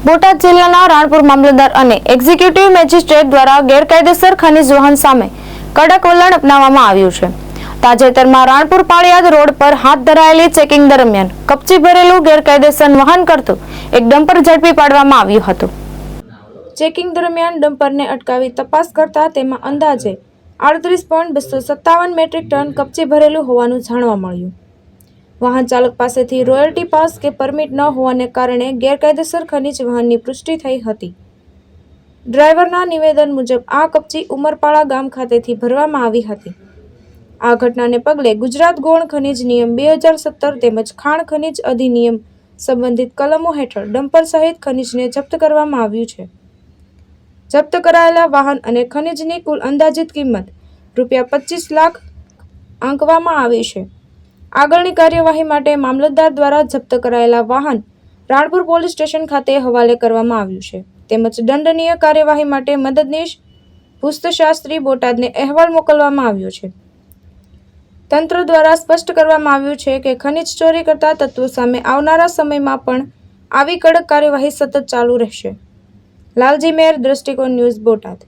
બોટાદ જિલ્લાના રાણપુર મામલતદાર અને executive magistrate દ્વારા ગેરકાયદેસર ખનીજ વહન સામે કડક વલણ અપનાવવામાં આવ્યું છે। તાજેતરમાં રાણપુર પાળિયાદ રોડ પર હાથ ધરાયેલી ચેકિંગ દરમિયાન કપચી ભરેલું ગેરકાયદેસર વહન કરતું એક ડમ્પર ઝડપી પાડવામાં આવ્યું હતું। ચેકિંગ દરમિયાન ડમ્પરને અટકાવી તપાસ કરતા તેમાં અંદાજે 38.257 મેટ્રિક ટન કપચી ભરેલું હોવાનું જાણવા મળ્યું। વાહન ચાલક પાસેથી રોયલ્ટી પાસ કે પરમિટ ન હોવાને કારણે ગેરકાયદેસર ખનીજ વહનની પુષ્ટિ થઈ હતી। ડ્રાઈવરના નિવેદન મુજબ આ કપચી ઉમરપાડા ગામ ખાતેથી ભરવામાં આવી હતી। આ ઘટનાને પગલે ગુજરાત ગૌણ ખનીજ નિયમ 2017 તેમજ ખાણ ખનીજ અધિનિયમ સંબંધિત કલમો હેઠળ ડમ્પર સહિત ખનીજને જપ્ત કરવામાં આવ્યું છે। જપ્ત કરાયેલા વાહન અને ખનીજની કુલ અંદાજિત કિંમત ₹25 લાખ આંકવામાં આવી છે। આગળની કાર્યવાહી માટે મામલતદાર દ્વારા જપ્ત કરાયેલા વાહન રાણપુર પોલીસ સ્ટેશન ખાતે હવાલે કરવામાં આવ્યું છે તેમજ દંડનીય કાર્યવાહી માટે મદદનીશ ભૂસ્તશાસ્ત્રી બોટાદને અહેવાલ મોકલવામાં આવ્યો છે। તંત્ર દ્વારા સ્પષ્ટ કરવામાં આવ્યું છે કે ખનીજ ચોરી કરતા તત્વો સામે આવનારા સમયમાં પણ આવી કડક કાર્યવાહી સતત ચાલુ રહેશે। લાલજી મેર, દ્રષ્ટિકોણ ન્યૂઝ, બોટાદ।